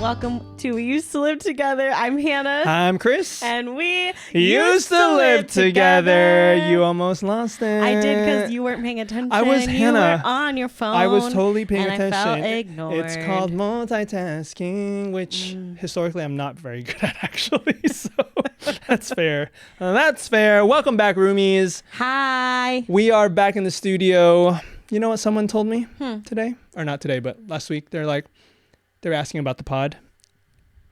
Welcome to We Used to Live Together. I'm Hannah. I'm Kris. And we used to live together. You almost lost it. I did because you weren't paying attention. I was Hannah. You were on your phone. I was totally paying attention. I felt ignored. It's called multitasking, which historically I'm not very good at, actually. So that's fair. That's fair. Welcome back, roomies. Hi. We are back in the studio. You know what someone told me today? Or not today, but last week. They're asking about the pod.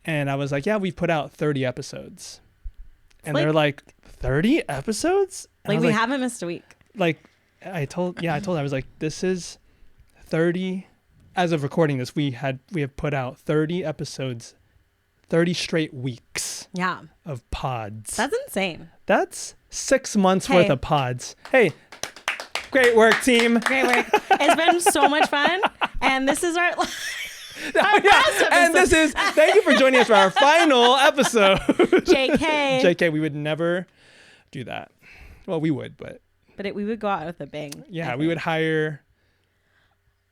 And I was like, yeah, we've put out 30 episodes. And they're like, 30 episodes? And we haven't missed a week. I told I was like, this is 30. As of recording this, we have put out 30 episodes, 30 straight weeks of pods. That's insane. That's 6 months worth of pods. Hey, great work, team. Great work. It's been so much fun. And this is our... And this is, thank you for joining us for our final episode. JK, we would never do that. Well, we would, but we would go out with a bang. Yeah, we would hire.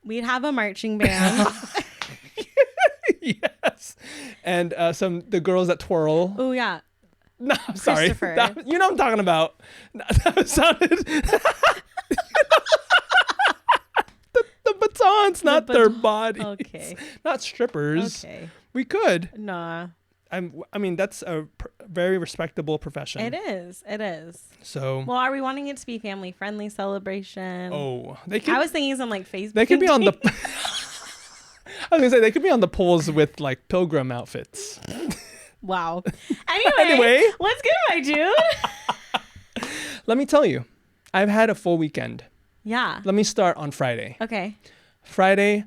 We'd have a marching band. Yes. And the girls that twirl. Oh, yeah. No, I'm sorry. You know what I'm talking about. That sounded... The batons, not their bodies. Okay. Not strippers. Okay. We could. Nah. I mean, that's a very respectable profession. It is. So. Well, are we wanting it to be family friendly celebration? Oh, they could. I was thinking some Facebook. They could be on the. I was gonna say they could be on the poles with like pilgrim outfits. Wow. Anyway, let's get my dude. Let me tell you, I've had a full weekend. Yeah. Let me start on Friday. Okay. Friday,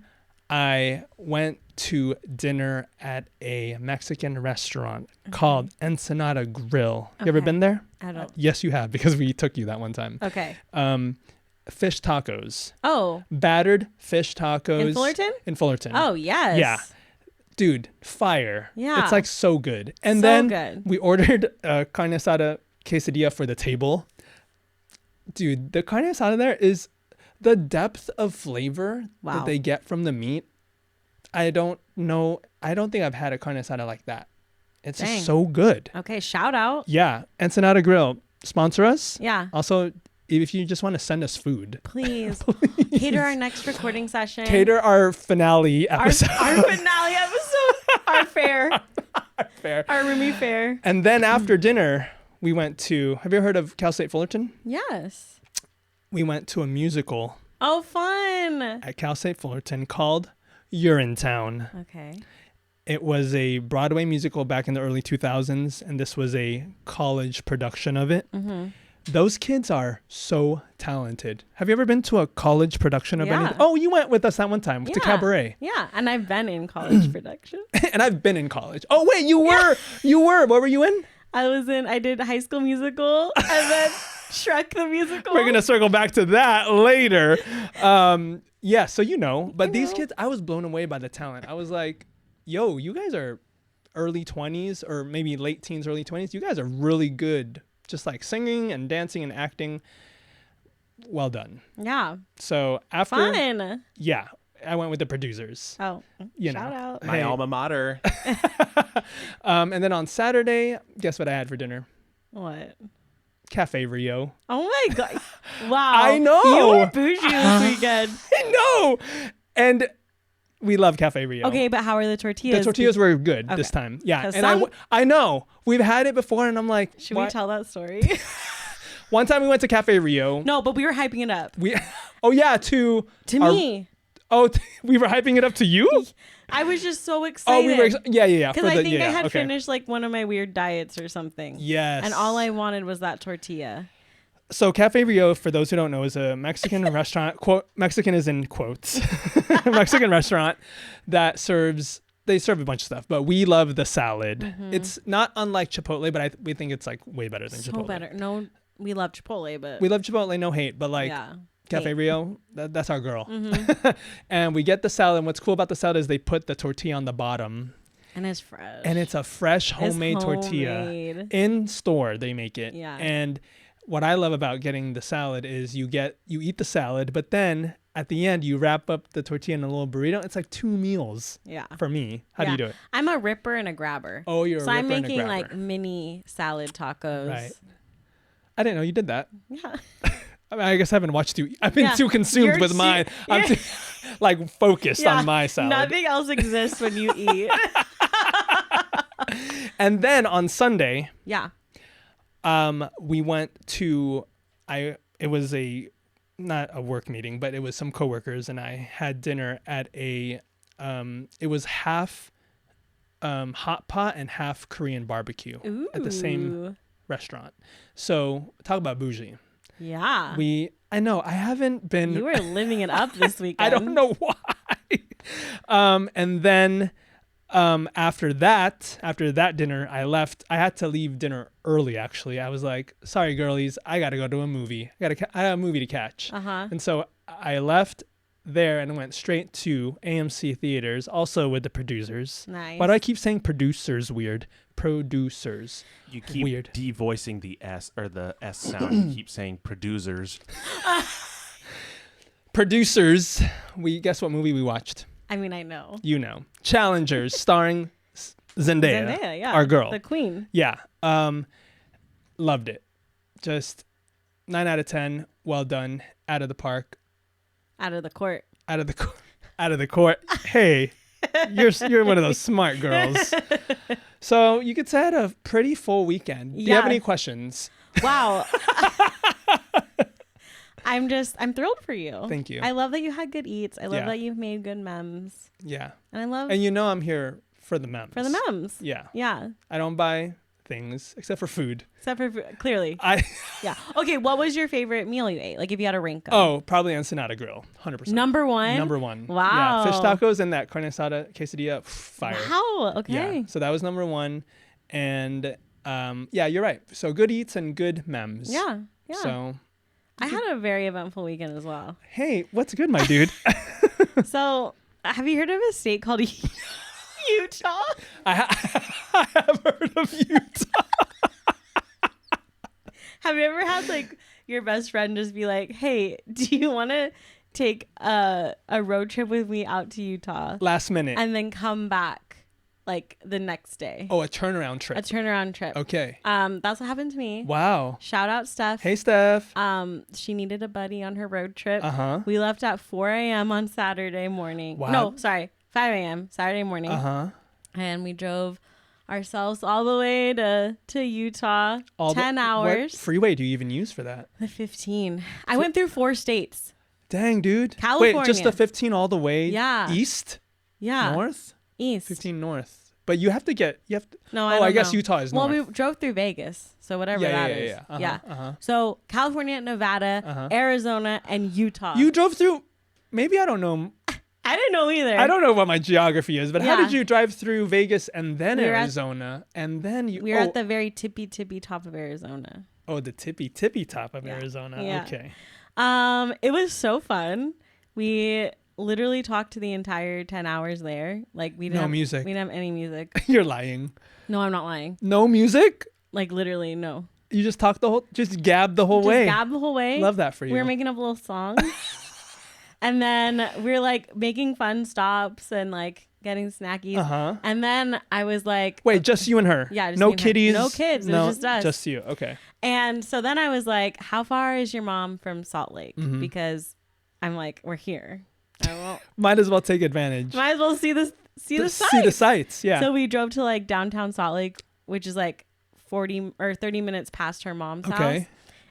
I went to dinner at a Mexican restaurant called Ensenada Grill. You ever been there? I don't. Yes, you have, because we took you that one time. Okay. Fish tacos. Oh. Battered fish tacos. In Fullerton? In Fullerton. Oh, yes. Yeah. Dude, fire. Yeah. It's like so good. And then we ordered a carne asada quesadilla for the table. Dude, the carne asada there is the depth of flavor that they get from the meat. I don't think I've had a carne asada like that. It's just so good. Okay, shout out. Yeah, Ensenada Grill, sponsor us. Yeah. Also, if you just want to send us food, please. Cater our next recording session. Cater our finale episode. Our finale episode. Our fair. Our roomie fair. And then after dinner, we went to, have you ever heard of Cal State Fullerton? Yes. We went to a musical. Oh, fun. At Cal State Fullerton called Urinetown. Okay. It was a Broadway musical back in the early 2000s, and this was a college production of it. Mm-hmm. Those kids are so talented. Have you ever been to a college production of anything? Oh, you went with us that one time to Cabaret. Yeah, and I've been in college production. And I've been in college. Oh, wait, you were. You were. What were you in? I did High School Musical and then Shrek the Musical. We're going to circle back to that later. Yeah, so but these kids, I was blown away by the talent. I was like, yo, you guys are early 20s or maybe late teens, early 20s. You guys are really good. Just like singing and dancing and acting. Well done. Yeah. So after. Fun. Yeah. I went with the producers. Oh, shout out. My alma mater. And then on Saturday, guess what I had for dinner? What? Cafe Rio. Oh my God. Wow. I know. You were bougie this weekend. I know. And we love Cafe Rio. Okay, but how are the tortillas? The tortillas were good this time. Yeah. And I know. We've had it before and I'm like. Should we tell that story? One time we went to Cafe Rio. No, but we were hyping it up. To me. We were hyping it up to you? I was just so excited. Oh, we were yeah. Because I think I had finished like one of my weird diets or something. Yes. And all I wanted was that tortilla. So Cafe Rio, for those who don't know, is a Mexican restaurant. Quote, Mexican is in quotes. Mexican restaurant that serves a bunch of stuff, but we love the salad. Mm-hmm. It's not unlike Chipotle, but we think it's like way better than Chipotle. So better. No, we love Chipotle, but... We love Chipotle, no hate, but like... Yeah. Cafe Rio, that's our girl. Mm-hmm. And we get the salad. And what's cool about the salad is they put the tortilla on the bottom. And it's fresh. And it's a fresh homemade tortilla. In store, they make it. Yeah. And what I love about getting the salad is you eat the salad, but then at the end, you wrap up the tortilla in a little burrito. It's like 2 meals. Yeah. For me. How do you do it? I'm a ripper and a grabber. Oh, you're a ripper and a grabber. So I'm making like mini salad tacos. Right. I didn't know you did that. Yeah. I mean, I guess I haven't watched you. I've been too consumed with mine. I'm too, like, focused on my salad. Nothing else exists when you eat. And then on Sunday, we went to it was not a work meeting, but it was some coworkers, and I had dinner at it was half hot pot and half Korean barbecue at the same restaurant. So talk about bougie. Yeah. I know I haven't been. You were living it up this weekend. I don't know why. And then after that dinner, I left. I had to leave dinner early, actually. I was like, sorry, girlies, I got to go to a movie. I have a movie to catch. And so I left there and went straight to AMC theaters, also with the producers. Nice. Why do I keep saying producers weird? Producers. You keep weird. devoicing the S or the S sound. You keep saying producers. Producers. Guess what movie we watched? I mean, I know. You know. Challengers, starring Zendaya, yeah. our girl. The queen. Yeah. Loved it. Just 9 out of 10. Well done. Out of the park. Out of the court. Out of the court. Hey, you're one of those smart girls. So you could say I had a pretty full weekend. Do you have any questions? Wow. I'm thrilled for you. Thank you. I love that you had good eats. I love that you've made good memes. Yeah. And I'm here for the memes. For the memes. Yeah. Yeah. I don't buy things except for food. Clearly. Yeah. Okay, what was your favorite meal you ate? Like if you had to rank them. Oh, probably Ensenada Grill. 100%. Number one? Wow. Yeah, fish tacos and that carne asada quesadilla, fire. Wow, okay. Yeah, so that was number 1. And you're right. So good eats and good memes. Yeah. So I had a very eventful weekend as well. Hey, what's good, my dude? So, have you heard of a state called Utah? I have heard of Utah. Have you ever had like your best friend just be like, "Hey, do you want to take a road trip with me out to Utah?" Last minute. And then come back like the next day. Oh, a turnaround trip. Okay. That's what happened to me. Wow. Shout out Steph. Hey, Steph. She needed a buddy on her road trip. We left at 4 a.m. on Saturday morning. Wow. No, sorry, 5 a.m. Saturday morning. And we drove ourselves all the way to Utah. 10 hours. What freeway do you even use for that? The 15. I went through 4 states. Dang, dude. California. Wait, just the 15 all the way east? Yeah. North? East. 15 north. But you have to. No, I guess Utah is north. Well, we drove through Vegas, so whatever that is. Yeah. So California, Nevada, Arizona, and Utah. You drove through. Maybe I don't know. I didn't know either. I don't know what my geography is, but how did you drive through Vegas and then Arizona and then you? We were at the very tippy top of Arizona. Oh, the tippy top of Arizona. Yeah. Okay. It was so fun. We literally talked to the entire 10 hours there. Like we didn't have music. We didn't have any music. You're lying. No, I'm not lying. No music? Like literally no. You just talked just gabbed the whole way. Just gabbed the whole way. Love that for you. We were making up little songs. And then we were like making fun stops and like getting snackies. And then I was like, wait, just you and her? Yeah. Just no kitties? No kids. It was just us. Just you. Okay. And so then I was like, how far is your mom from Salt Lake? Because I'm like, we're here. Might as well take advantage. Might as well see the sights. See the sights, yeah. So we drove to like downtown Salt Lake, which is like 40 or 30 minutes past her mom's house.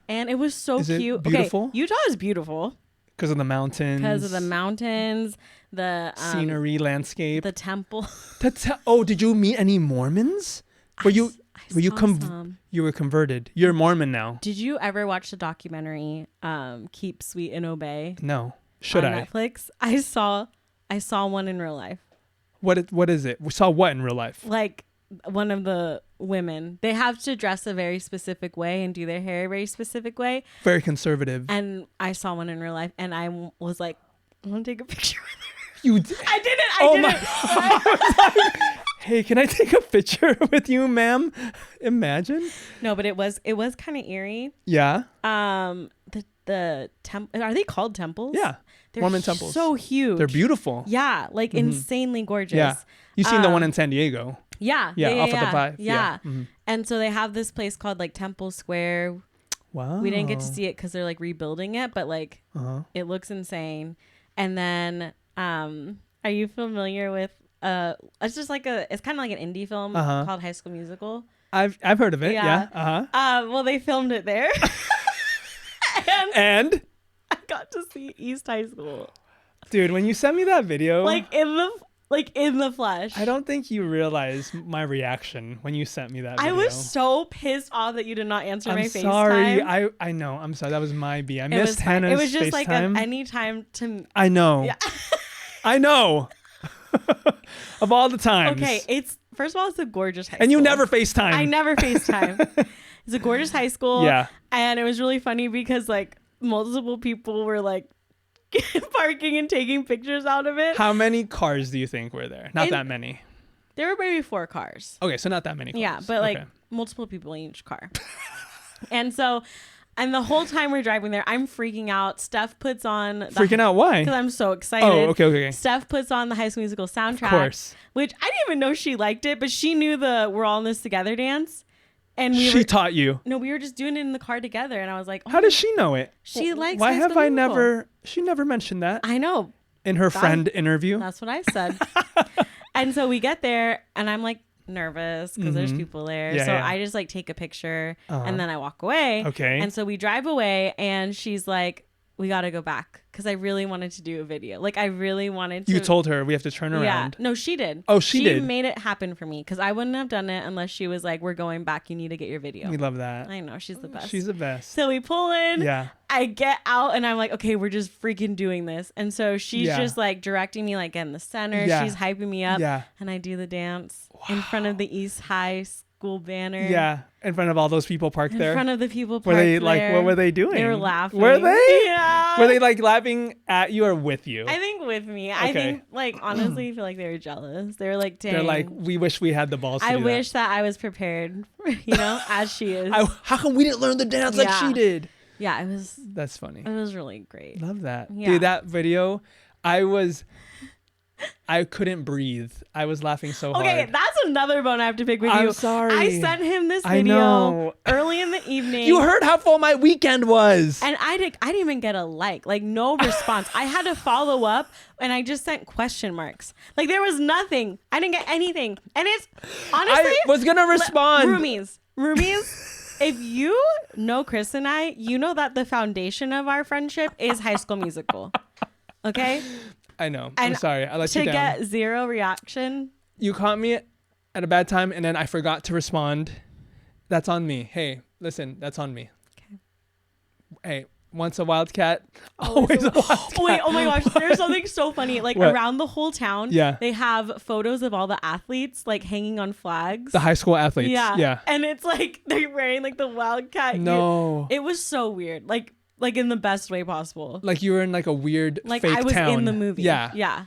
And it was so is cute. It beautiful? Okay, Utah is beautiful. Because of the mountains. The scenery, landscape. The temple. Did you meet any Mormons? You were converted. You're Mormon now. Did you ever watch the documentary Keep Sweet and Obey? No. Should on I? Netflix. I saw one in real life. What is it? We saw what in real life? Like one of the women. They have to dress a very specific way and do their hair a very specific way. Very conservative. And I saw one in real life and I was like, I want to take a picture with her. You I didn't. I was like, hey, can I take a picture with you, ma'am? Imagine. No, but it was kind of eerie. Yeah. Are they called temples? Yeah. They're Mormon temples. So huge. They're beautiful. Yeah. Like insanely gorgeous. Yeah. You've seen the one in San Diego. Yeah. Yeah. Off of the 5. Yeah. And so they have this place called like Temple Square. Wow. We didn't get to see it because they're like rebuilding it, but like it looks insane. And then are you familiar with it's just like it's kind of like an indie film called High School Musical. I've heard of it. Yeah. Well, they filmed it there. And I got to see East High School. Dude, when you sent me that video, like in the flesh. I don't think you realize my reaction when you sent me that video. I was so pissed off that you did not answer my FaceTime. Sorry. I know. I'm sorry. That was my B. I missed Hannah's FaceTime. It was just like any time to... I know. Yeah. I know. Of all the times. Okay, first of all, it's a gorgeous high school. And you never FaceTime. I never FaceTime. It's a gorgeous high school. Yeah. And it was really funny because like multiple people were like parking and taking pictures out of it. How many cars do you think were there? Not that many. There were maybe 4 cars. Okay, so not that many cars. Yeah, but like multiple people in each car. And the whole time we're driving there, I'm freaking out. Steph puts on... Freaking out? Why? Because I'm so excited. Oh, okay. Steph puts on the High School Musical soundtrack. Of course. Which I didn't even know she liked it, but she knew the We're All in This Together dance. And she taught you. No, we were just doing it in the car together, and I was like, how does she know it? She likes Why High have School I Musical. never... She never mentioned that. I know. In her friend interview? That's what I said. And so we get there, and I'm like nervous because there's people there. Yeah, so yeah. I just like take a picture, and then I walk away. Okay. And so we drive away, and she's like, we got to go back because I really wanted to do a video. Like I really wanted to. You told her we have to turn around. Yeah. No, she did. Oh, she did. She made it happen for me because I wouldn't have done it unless she was like, we're going back. You need to get your video. We love that. I know. She's the best. She's the best. So we pull in. Yeah. I get out and I'm like, okay, we're just freaking doing this. And so she's just like directing me like in the center. Yeah. She's hyping me up. Yeah. And I do the dance in front of the East High School banner. Yeah. In front of all those people parked there. In front of the people parked Were they there. like, what were they doing? They were laughing. Were they? Yeah. Were they like laughing at you or with you? I think with me. Okay. I think like honestly I feel like they were jealous. They were like, dang. They're like, we wish we had the balls to I do wish that I was prepared, as she is. how come we didn't learn the dance like she did? Yeah, it was. That's funny. It was really great. Love that. Yeah. Dude, that video, I couldn't breathe. I was laughing so hard. Okay, that's another bone I have to pick with you. I'm sorry. I sent him this I video know. early in the evening. You heard how full my weekend was. And I didn't even get a like no response. I had to follow up and I just sent question marks. Like there was nothing. I didn't get anything. And it's honestly I was going to respond. Roomies. If you know Kris and I, you know that the foundation of our friendship is High School Musical. Okay? I know. I'm sorry. I let you down. To get zero reaction. You caught me at a bad time and then I forgot to respond. That's on me. Hey, listen, that's on me. Okay. Hey, once a wildcat, always a wildcat. Wait, oh my gosh, there's something so funny. Like What? around the whole town, they have photos of all the athletes like hanging on flags. The high school athletes. Yeah. And it's like they're wearing like the wildcat. No. It was so weird. Like in the best way possible. Like you were in like a weird like fake I was town. in the movie. Yeah. Yeah.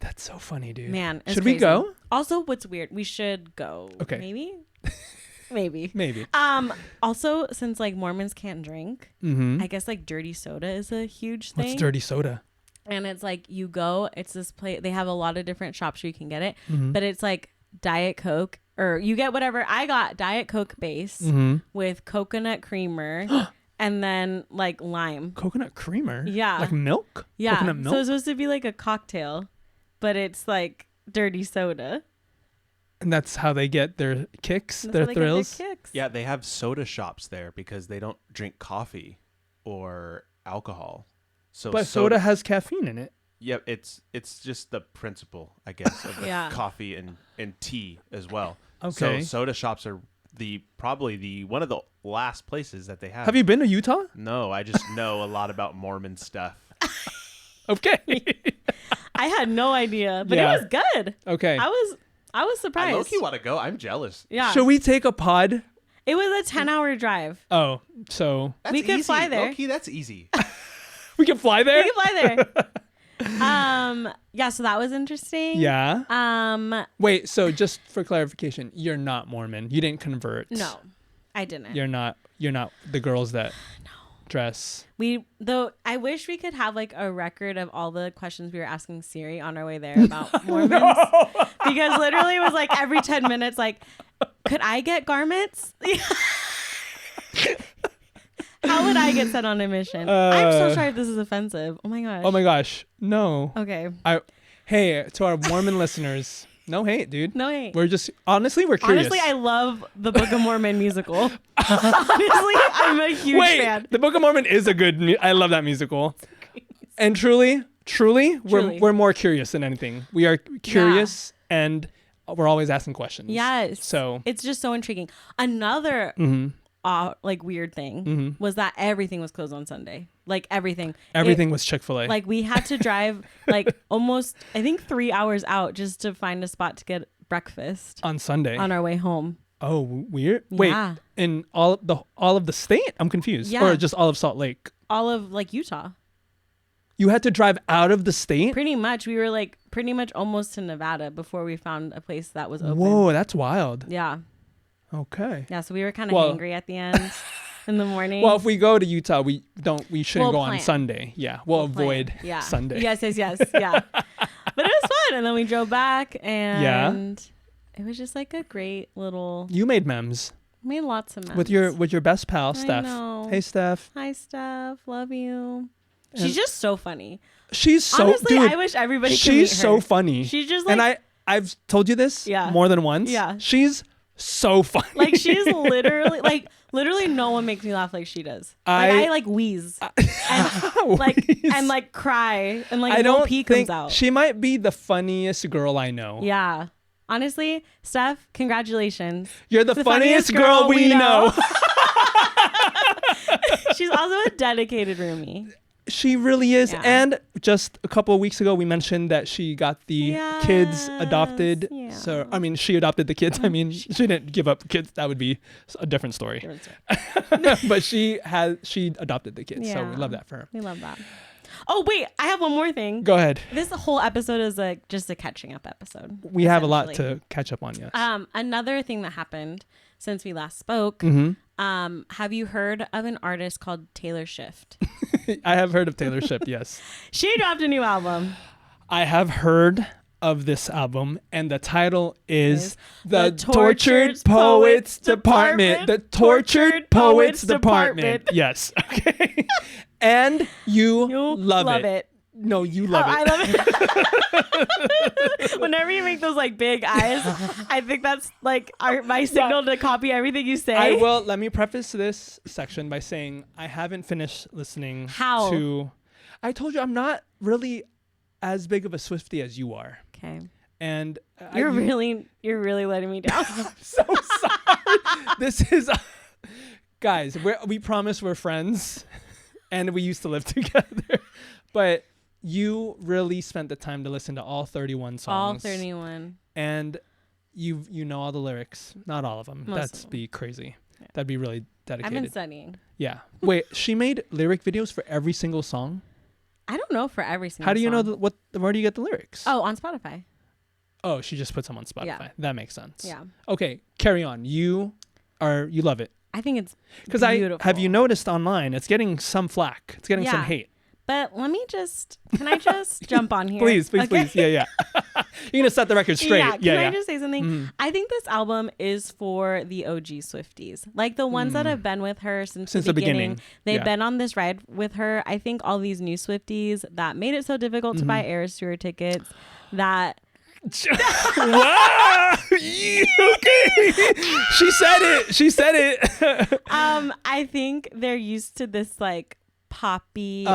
That's so funny, dude. Man, it's should crazy. we go? Also, what's weird? We should go. Okay. Maybe. Also, since like Mormons can't drink, I guess like dirty soda is a huge thing. What's dirty soda? And it's like you go. It's this place. They have a lot of different shops where you can get it, but it's like Diet Coke or you get whatever. I got Diet Coke base with coconut creamer. And then like lime. Coconut creamer? Yeah. Like milk? Yeah. Coconut milk? So it's supposed to be like a cocktail, but it's like dirty soda. And that's how they get their kicks, their thrills? Yeah, they have soda shops there because they don't drink coffee or alcohol. So but soda has caffeine in it. Yep, it's just the principle, I guess, of the coffee and tea as well. Okay. So soda shops are probably the one of the last places that they have. Have you been to Utah? No, I just know a lot about Mormon stuff. Okay. I had no idea, but it was good. Okay. I was surprised. I low-key want to go. I'm jealous. Yeah. Should we take a pod? It was a 10-hour drive. Oh, so That's we could easy. fly there. Low-key, that's easy. we can fly there? We can fly there. Yeah, so that was interesting. Yeah. Wait, so just for clarification, you're not Mormon. You didn't convert. No, I didn't. You're not the girls that dress. I wish we could have like a record of all the questions we were asking Siri on our way there about Mormons. Because literally it was like every 10 minutes, like, could I get garments? How would I get sent on a mission? I'm so sorry if this is offensive. Oh my gosh. Oh my gosh. No. Okay. Hey, to our Mormon listeners, no hate, dude. No hate. We're curious. Honestly, I love the Book of Mormon musical. Honestly, I'm a huge fan. The Book of Mormon is a good I love that musical. And truly, we're more curious than anything. We are curious and we're always asking questions. Yes. So it's just so intriguing. Another like weird thing was that everything was closed on Sunday. Like everything was Chick-fil-A. Like we had to drive like almost, I think 3 hours out just to find a spot to get breakfast on Sunday on our way home. Oh, weird. Yeah. Wait, in all of the state? I'm confused. Yeah. Or just all of Salt Lake? All of like Utah. You had to drive out of the state? Pretty much. We were like pretty much almost to Nevada before we found a place that was open. Whoa, that's wild. Yeah. Okay. Yeah, so we were kind of hangry at the end in the morning. Well, if we go to Utah, we shouldn't go on Sunday. Yeah, we'll avoid Sunday. Yes, yeah. But it was fun, and then we drove back, and it was just like a great little. You made memes. Made lots of memes with your best pal, Steph. Know. Hey, Steph. Hi, Steph. Love you. She's just so funny. She's so honestly. Dude, I wish everybody. She's could meet her. So funny. She's just like, and I've told you this more than once. Yeah. She's so funny. Like she's literally no one makes me laugh like she does. Like I like wheeze and like cry and like no pee comes out. She might be the funniest girl I know. Yeah. Honestly, Steph, congratulations. You're the funniest girl we know. She's also a dedicated roomie. She really is. Yeah. And just a couple of weeks ago, we mentioned that she got the kids adopted. Yeah. So, I mean, she adopted the kids. I mean, she didn't give up kids. That would be a different story. But she adopted the kids. Yeah. So we love that for her. We love that. Oh, wait. I have one more thing. Go ahead. This whole episode is like just a catching up episode. We have a lot to catch up on, yes. Another thing that happened since we last spoke. Have you heard of an artist called Taylor Swift? I have heard of Taylor Swift, yes. She dropped a new album. I have heard of this album, and the title is The Tortured Poets Department. The Tortured Poets Department. Yes. Okay. And you love it. No, you love it. I love it. Whenever you make those like big eyes, I think that's like my signal to copy everything you say. Let me preface this section by saying I haven't finished listening to. I told you I'm not really as big of a Swiftie as you are. Okay. And you're really letting me down. I'm so sorry. This is guys, we promise we're friends and we used to live together. But you really spent the time to listen to all 31 songs. All 31. And you know all the lyrics. Not all of them. That'd be crazy. Yeah. That'd be really dedicated. I've been studying. Yeah. Wait, she made lyric videos for every single song? I don't know for every single song. How do you know where do you get the lyrics? Oh, on Spotify. Oh, she just puts them on Spotify. Yeah. That makes sense. Yeah. Okay, carry on. You love it. I think it's beautiful. Have you noticed online it's getting some flack. It's getting some hate. But can I just jump on here? Please. Yeah. You're going to set the record straight. Can I just say something? Mm-hmm. I think this album is for the OG Swifties. Like the ones that have been with her since the beginning. They've been on this ride with her. I think all these new Swifties that made it so difficult to buy Eras Tour tickets that... Wow! Okay. She said it. I think they're used to this like poppy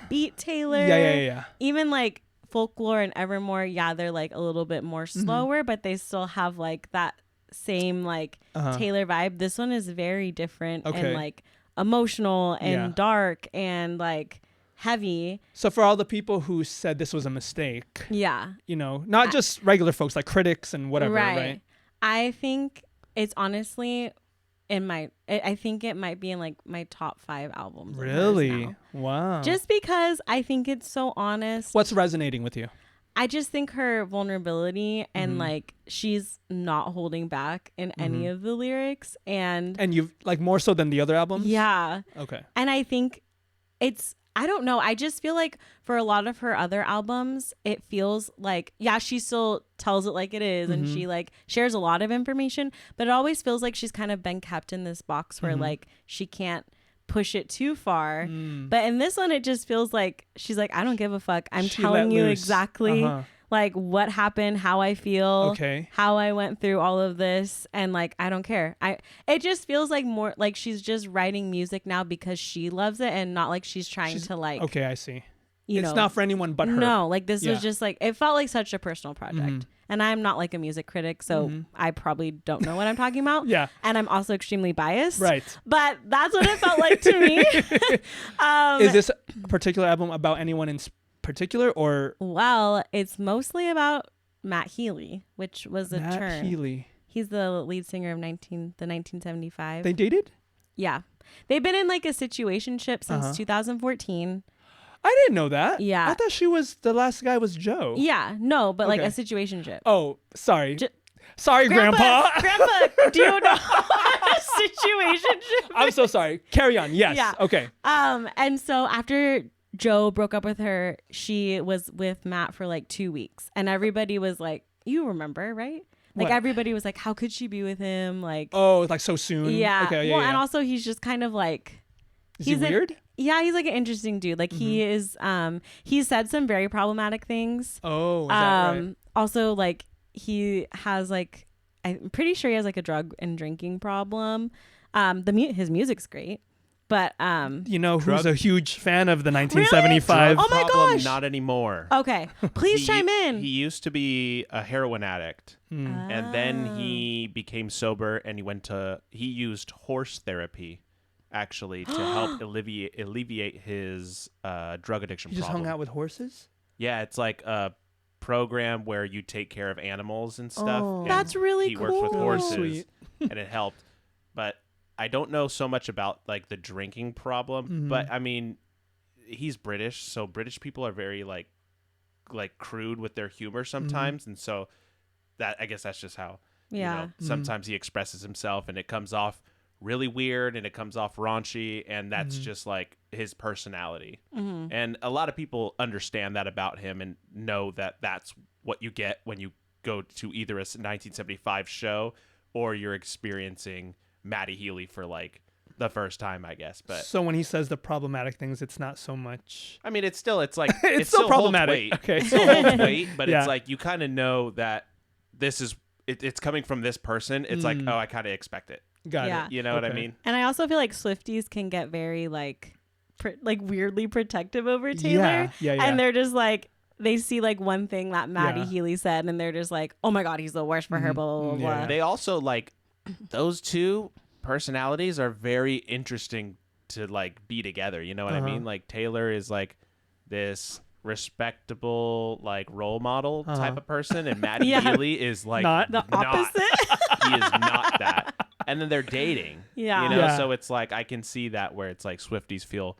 beat Taylor. Yeah. Even like Folklore and Evermore, they're like a little bit more slower, but they still have like that same like Taylor vibe. This one is very different and like emotional and dark and like heavy. So for all the people who said this was a mistake, not just regular folks like critics and whatever, right? I think it's honestly I think it might be in like my top 5 albums. Really? Wow. Just because I think it's so honest. What's resonating with you? I just think her vulnerability and like she's not holding back in any of the lyrics, and you've like more so than the other albums. Yeah. Okay. And I think I don't know. I just feel like for a lot of her other albums, it feels like, yeah, she still tells it like it is and she like shares a lot of information, but it always feels like she's kind of been kept in this box where like she can't push it too far. But in this one, it just feels like she's like, I don't give a fuck. I'm telling you exactly like what happened, how I feel, how I went through all of this, and like I don't care. It just feels like more like she's just writing music now because she loves it and not like she's trying to like. Okay, I see. It's not for anyone but her. No, like this was just like, it felt like such a personal project. And I'm not like a music critic, so I probably don't know what I'm talking about. Yeah. And I'm also extremely biased. Right. But that's what it felt like to me. Is this a particular album about anyone in particular, or? Well, it's mostly about Matt Healy, which was a Matt turn. Healy. He's the lead singer of the 1975. They dated? Yeah. They've been in like a situationship since 2014. I didn't know that. Yeah. I thought the last guy was Joe. Yeah. No, but like a situationship. Oh, sorry. Sorry, Grandpa. Grandpa, do you know what a situationship? I'm so sorry. Carry on. Yes. Yeah. Okay. And so after Joe broke up with her, she was with Matt for like 2 weeks, and everybody was like, you remember, right? Like everybody was like, how could she be with him? Like, oh, like so soon. Yeah. Okay. And also he's just kind of like, is he weird? Yeah, he's like an interesting dude. Like he is, he said some very problematic things. Oh, is that right? Also, like he has like, I'm pretty sure he has like a drug and drinking problem. His music's great, but you know who's a huge fan of the 1975? Really? Oh my gosh! Not anymore. Okay, please chime in. He used to be a heroin addict, and then he became sober, and he used horse therapy, actually, to help alleviate his drug addiction. He just hung out with horses? Yeah, it's like a program where you take care of animals and stuff. Oh, and that's really cool. cool. He works with horses, Sweet. and it helped. But I don't know so much about like the drinking problem. But I mean, he's British, so British people are very like crude with their humor sometimes, and so that, I guess that's just how. Yeah. You know, sometimes he expresses himself, and it comes off really weird, and it comes off raunchy, and that's just like his personality. And a lot of people understand that about him and know that that's what you get when you go to either a 1975 show or you're experiencing Matty Healy for like the first time, I guess. But so when he says the problematic things, it's not so much. I mean, it's like it's still problematic. Okay, it still holds weight, but it's like you kind of know that this is it's coming from this person. It's like, oh, I kind of expect it. Got it. You know what I mean? And I also feel like Swifties can get very like weirdly protective over Taylor. Yeah. And they're just like, they see like one thing that Matty Healy said, and they're just like, oh my God, he's the worst for her, blah, blah, blah, blah. They also like, those two personalities are very interesting to like be together. You know what I mean? Like Taylor is like this respectable like role model type of person, and Matty Healy is like not the opposite. He is not that. And then they're dating. Yeah. You know, so it's like I can see that where it's like Swifties feel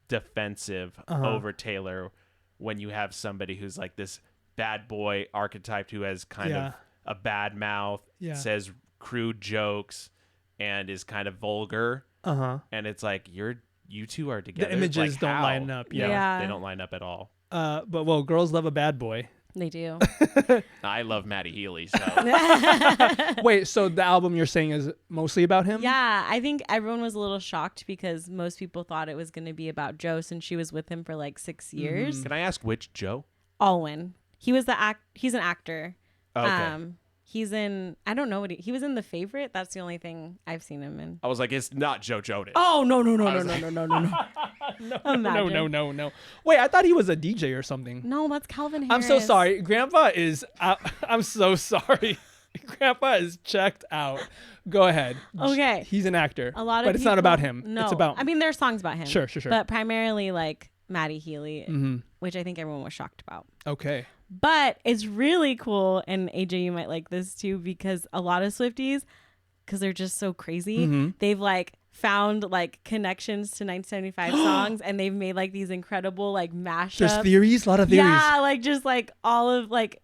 defensive over Taylor when you have somebody who's like this bad boy archetype who has kind of a bad mouth, says crude jokes, and is kind of vulgar. And it's like you two are together. The images like, don't how? line up. Yeah. They don't line up at all. But well, girls love a bad boy. They do. I love Matty Healy. So wait, so the album you're saying is mostly about him? Yeah, I think everyone was a little shocked because most people thought it was going to be about Joe since she was with him for like 6 years. Can I ask which Joe? Alwyn. He was he's an actor. Okay. He's in, I don't know what he was in The Favorite. That's the only thing I've seen him in. I was like, it's not Joe Jonas. Oh, no. No. Wait, I thought he was a DJ or something. No, that's Calvin Harris. I'm so sorry. Grandpa is I'm so sorry. Grandpa is checked out. Go ahead. Okay. He's an actor. A lot of but it's not about him. No. It's about. I mean, there's songs about him. Sure. But primarily like Matty Healy, which I think everyone was shocked about. Okay. But it's really cool, and AJ, you might like this too, because a lot of Swifties, because they're just so crazy, they've like found like connections to 1975 songs, and they've made like these incredible like mashups. There's theories, a lot of theories. Yeah, like just like all of like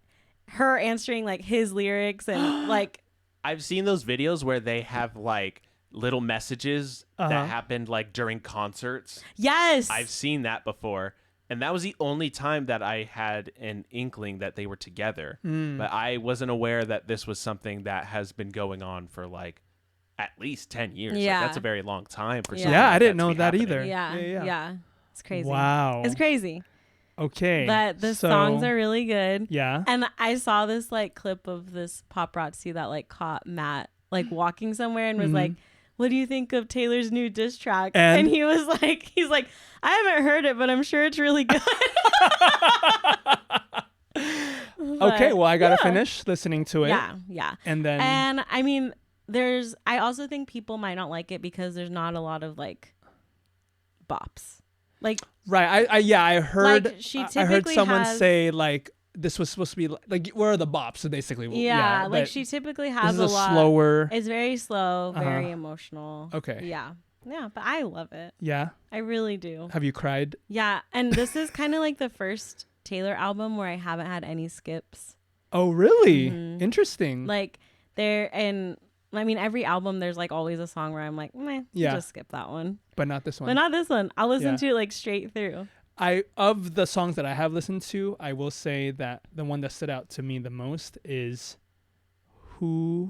her answering like his lyrics and like. I've seen those videos where they have like little messages that happened like during concerts. Yes, I've seen that before. And that was the only time that I had an inkling that they were together. But I wasn't aware that this was something that has been going on for like at least 10 years. Yeah. Like, that's a very long time for something. Yeah, like I didn't that to know be that happening. either. Yeah. It's crazy. Wow. It's crazy. Okay. But the songs are really good. Yeah. And I saw this like clip of this paparazzi that like caught Matt like walking somewhere and was like, what do you think of Taylor's new diss track? And he was like, he's like, I haven't heard it, but I'm sure it's really good. Okay, well, I gotta finish listening to it. Yeah. And I mean, I also think people might not like it because there's not a lot of like bops. Like, right. I heard, like, she I heard typically someone has- say like, this was supposed to be like, where are the bops? So basically, yeah, like but she typically this has is a a lot. slower. It's very slow, very emotional. Okay. Yeah, but I love it. Yeah. I really do. Have you cried? Yeah, and this is kind of like the first Taylor album where I haven't had any skips. Oh, really? Interesting. Like and I mean, every album there's like always a song where I'm like, meh, just skip that one. But not this one. But not this one. I'll listen to it like straight through. Of the songs that I have listened to, I will say that the one that stood out to me the most is Who's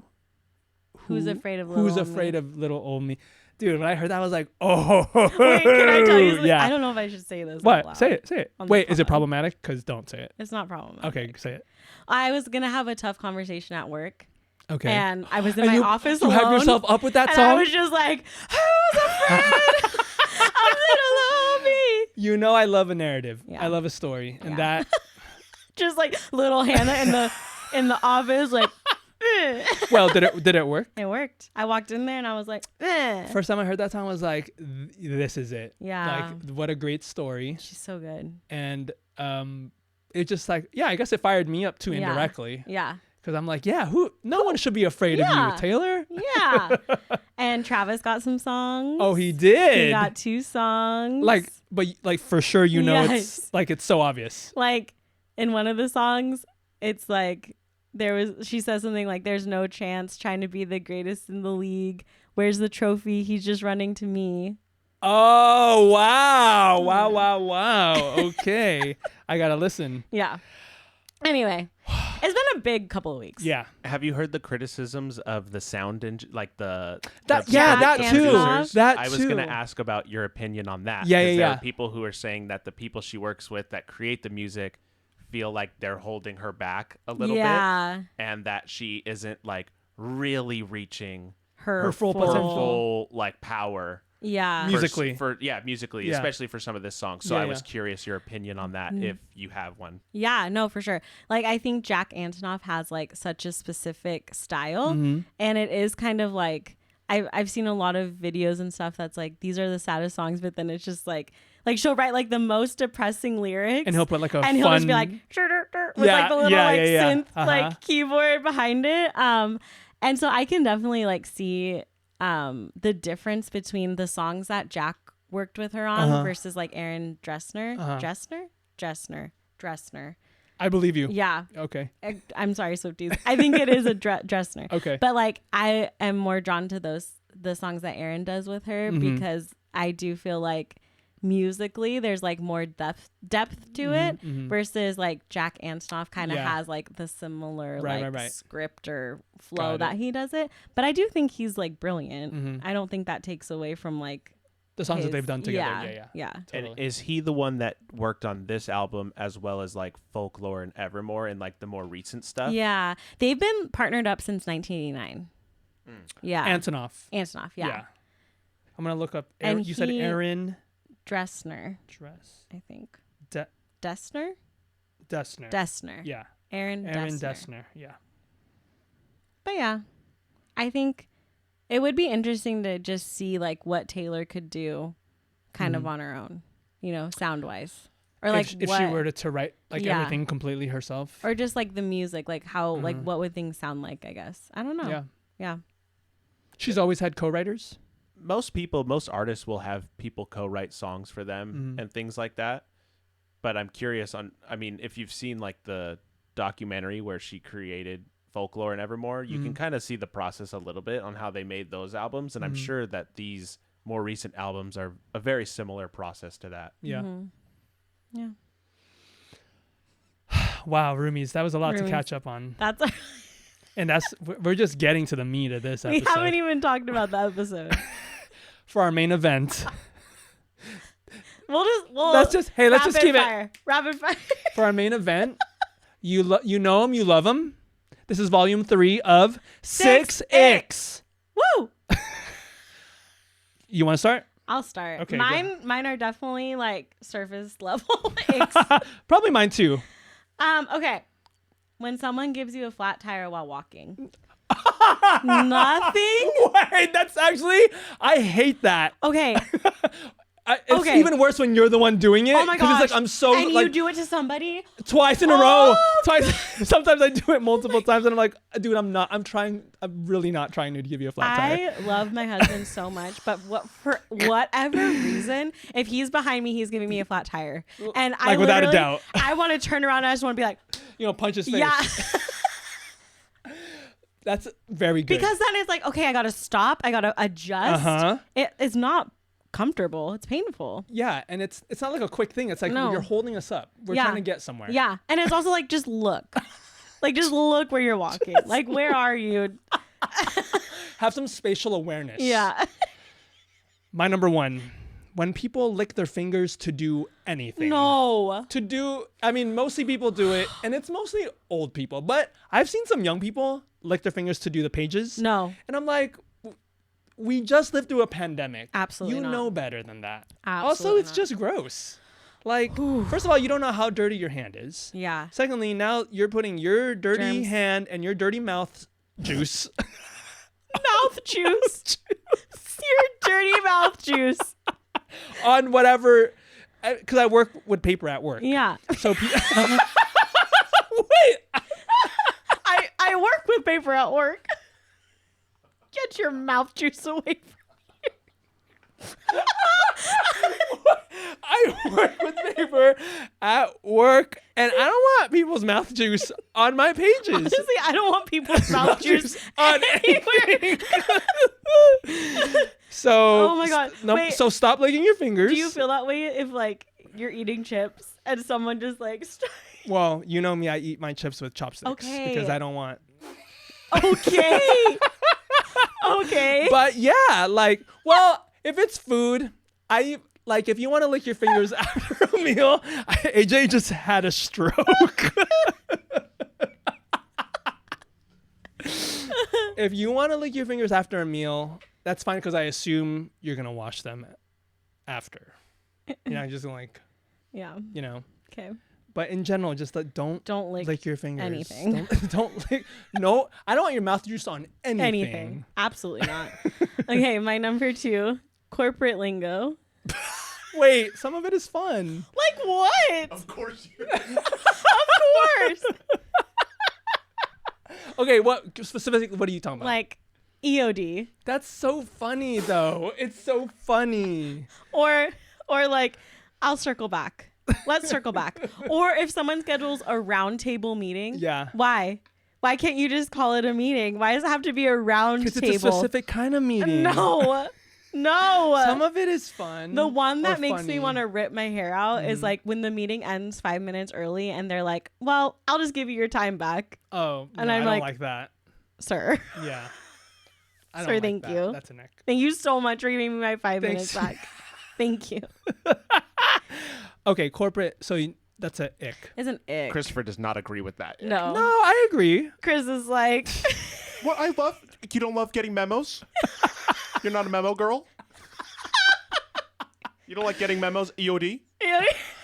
Afraid of Little Old Me. Dude, when I heard that, I was like, oh. Wait, can I tell you something? Yeah. I don't know if I should say this. What? Out loud Say it. Wait, is it problematic? Because don't say it. It's not problematic. Okay, say it. I was going to have a tough conversation at work. Okay. And I was in my office you alone. hyped yourself up with that and song? I was just like, who's afraid of little old me? You know I love a narrative. Yeah. I love a story. And that... Just like little Hannah in the office, like... Well, did it work? It worked. I walked in there and I was like, First time I heard that song, I was like, this is it. Yeah. Like, what a great story. She's so good. And it just like, I guess it fired me up too indirectly. Yeah. Because I'm like, no one should be afraid of you, Taylor. Yeah. And Travis got some songs. Oh, he did. He got 2 songs. But for sure, it's like, it's so obvious. Like in one of the songs, it's like, she says something like, there's no chance trying to be the greatest in the league. Where's the trophy? He's just running to me. Oh, wow. Wow. Okay. I got to listen. Yeah. Anyway, it's been a big couple of weeks. Yeah. Have you heard the criticisms of the sound like that too. producers? That I was going to ask about your opinion on that. Yeah. There are people who are saying that the people she works with that create the music feel like they're holding her back a little bit, and that she isn't like really reaching her full potential, full like power. Yeah, musically, especially for some of this song. So I was curious your opinion on that, if you have one. Yeah, no, for sure. Like I think Jack Antonoff has like such a specific style, and it is kind of like I've seen a lot of videos and stuff that's like these are the saddest songs, but then it's just like she'll write like the most depressing lyrics, and he'll put like he'll just be like with like the little synth like keyboard behind it. And so I can definitely like see the difference between the songs that Jack worked with her on versus like Aaron Dressner. Dressner. I believe you. Yeah. Okay. I'm sorry, Swifties. I think it is a Dressner. Okay. But like I am more drawn to the songs that Aaron does with her because I do feel like musically there's like more depth to it versus like Jack Antonoff kind of has like the similar script or flow that he does it, but I do think he's like brilliant. I don't think that takes away from like the songs that they've done together. Yeah. Totally. And is he the one that worked on this album as well as like Folklore and Evermore and like the more recent stuff? Yeah, they've been partnered up since 1989. Yeah, Antonoff. Yeah. I'm gonna look up. And you said Aaron Dressner. I think. Dessner. Yeah. Aaron Dessner. Yeah. But yeah, I think it would be interesting to just see like what Taylor could do kind of on her own, sound wise. Or like if she were to write like everything completely herself. Or just like the music, like how like what would things sound like, I guess. I don't know. Yeah. Yeah. She's always had co-writers? most artists will have people co-write songs for them and things like that. But I'm curious if you've seen like the documentary where she created Folklore and Evermore, you can kind of see the process a little bit on how they made those albums. And I'm sure that these more recent albums are a very similar process to that. Yeah. Yeah. Wow, roomies, that was a lot to catch up on. And we're just getting to the meat of this episode. We haven't even talked about the episode. For our main event. let's just keep it rapid fire. For our main event, you know him, you love him. This is volume 3 of 6 Icks. Woo! You want to start? I'll start. Okay. Mine are definitely like surface level Icks. Probably mine too. Okay. When someone gives you a flat tire while walking. Nothing? Wait, that's actually, I hate that. Okay. It's even worse when you're the one doing it. Oh my gosh. It's like, I'm so and you do it to somebody? Twice in a row. Sometimes I do it multiple times and I'm like, dude, I'm really not trying to give you a flat tire. I love my husband so much, but for whatever reason, if he's behind me, he's giving me a flat tire. And like without a doubt. I want to turn around and I just want to be like, punch his face. Yeah. That's very good. Because then it's like, okay, I got to stop. I got to adjust. It's not comfortable. It's painful. Yeah, and it's not like a quick thing. It's like you're holding us up. We're trying to get somewhere. Yeah, and it's also like, just look. Like, just look where you're walking. Like, where are you? Have some spatial awareness. Yeah. My number 1. When people lick their fingers to do anything. No. Mostly people do it, and it's mostly old people. But I've seen some young people lick their fingers to do the pages. No. And I'm like, we just lived through a pandemic. Absolutely not. You know better than that. Absolutely Also, it's just gross. Like, first of all, you don't know how dirty your hand is. Yeah. Secondly, now you're putting your dirty hand and your dirty mouth juice. Mouth juice. Your dirty mouth juice. On whatever, because I work with paper at work. Yeah. So, Wait. I work with paper at work. Get your mouth juice away from me. I work with paper at work, and I don't want people's mouth juice on my pages. Honestly, I don't want people's mouth juice on anything. So, oh my God. Wait, so stop licking your fingers. Do you feel that way if like you're eating chips and someone just like Well, you know me, I eat my chips with chopsticks. Okay. Because I don't want. Okay. Okay. But yeah, like, well, if it's food, if you want to lick your fingers after a meal, AJ just had a stroke. If you want to lick your fingers after a meal, that's fine because I assume you're going to wash them after. Just like, Okay. But in general, just like, don't lick your fingers. Anything. Don't lick. No, I don't want your mouth juice on anything. Absolutely not. Okay, my number 2, corporate lingo. Wait, some of it is fun. Like what? Of course you Of course. Okay, what specifically? What are you talking about? Like EOD. That's so funny, though. It's so funny. Or like, I'll circle back. Let's circle back. Or if someone schedules a round table meeting. Yeah. Why? Why can't you just call it a meeting? Why does it have to be a round table? Because it's a specific kind of meeting. No. Some of it is fun. The one that makes me want to rip my hair out is like when the meeting ends 5 minutes early and they're like, well, I'll just give you your time back. Oh, and I don't like that. Sir. Yeah. Sir, thank you. That's an ick. Thank you so much for giving me my 5 minutes back. Thank you. Okay, corporate. So that's an ick. It's an ick. Christopher does not agree with that. No. No, I agree. Chris is like... What I love... You don't love getting memos? You're not a memo girl? You don't like getting memos? EOD?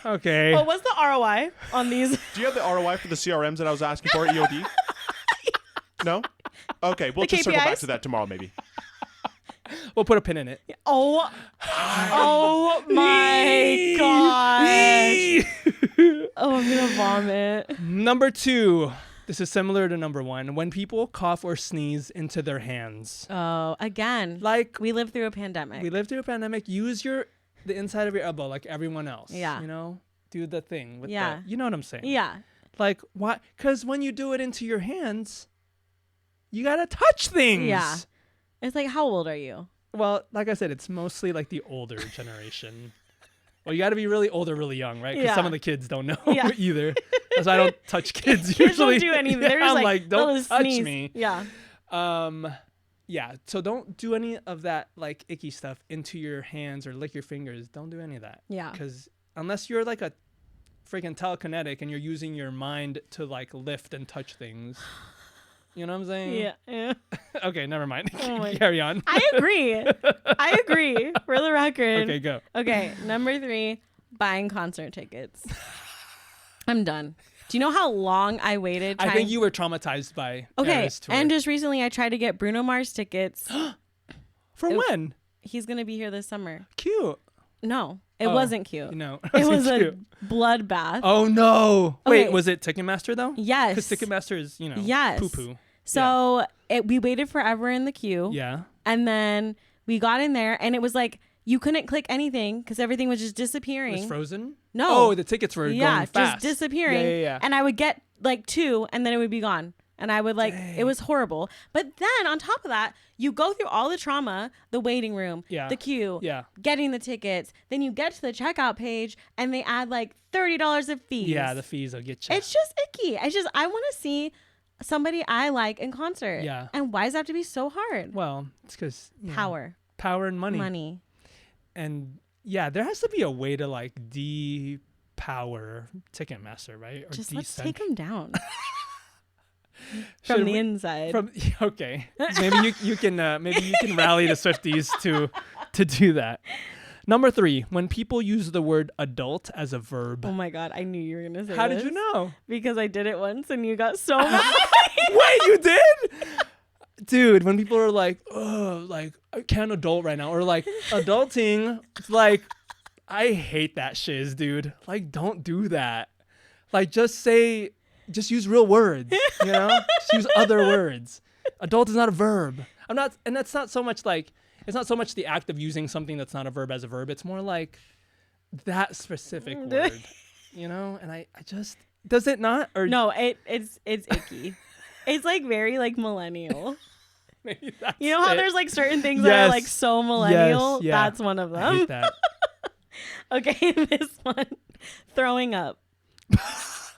Okay. Well, what's the ROI on these? Do you have the ROI for the CRMs that I was asking for, EOD? No? Okay, we'll just circle back to that tomorrow, maybe. We'll put a pin in it. Oh my gosh. Oh, I'm going to vomit. Number 2. This is similar to number 1. When people cough or sneeze into their hands. Oh, again. Like we lived through a pandemic. Use the inside of your elbow like everyone else. Yeah. You know? Do the thing with yeah. you know what I'm saying? Yeah. Like why? Because when you do it into your hands, you gotta touch things. Yeah. It's like, how old are you? Well, like I said, it's mostly like the older generation. Well, you got to be really old or really young, right? Because some of the kids don't know either. That's why I don't touch kids usually. Kids don't do anything. They're Yeah, just I'm like, don't touch sneeze. me. Yeah. Yeah. So don't do any of that like icky stuff into your hands or lick your fingers. Don't do any of that. Yeah. Because unless you're like a freaking telekinetic and you're using your mind to like lift and touch things. You know what I'm saying? Yeah. Okay, never mind. Carry on. I agree. For the record. Okay, go. Okay, number 3, buying concert tickets. I'm done. Do you know how long I waited? I think you were traumatized by Eras tour. And just recently I tried to get Bruno Mars tickets. For when? He's going to be here this summer. Cute. No, it wasn't cute. No, it was cute. a bloodbath. Oh no! Okay. Wait, was it Ticketmaster though? Yes. Because Ticketmaster is, poo poo. So we waited forever in the queue. Yeah. And then we got in there, and it was like you couldn't click anything because everything was just disappearing. It was frozen? No. Oh, the tickets were going fast. Just disappearing. Yeah. And I would get like 2, and then it would be gone. And I would like, it was horrible. But then on top of that, you go through all the trauma, the waiting room, the queue, getting the tickets. Then you get to the checkout page and they add like $30 of fees. Yeah, the fees will get you. It's just icky. I want to see somebody I like in concert. Yeah. And why does it have to be so hard? Well, it's because power and money. Money. And yeah, there has to be a way to like de-power Ticketmaster, right? Or just let's take them down. From the inside. Okay. Maybe you can rally the Swifties to do that. Number 3, when people use the word adult as a verb. Oh my God, I knew you were gonna say How this. did you know? Because I did it once and you got so mad. Wait, you did? Dude, when people are like, oh, like I can't adult right now, or like adulting, it's like I hate that shiz, dude. Like, don't do that. Like, just use real words, Just use other words. Adult is not a verb. And that's not so much like, it's not so much the act of using something that's not a verb as a verb. It's more like that specific word, And I just, does it not? Or no, it's icky. It's like very like millennial. Maybe that's you know how there's like certain things that are like so millennial? Yes, yeah. That's one of them. I hate that. Okay, this one. Throwing up.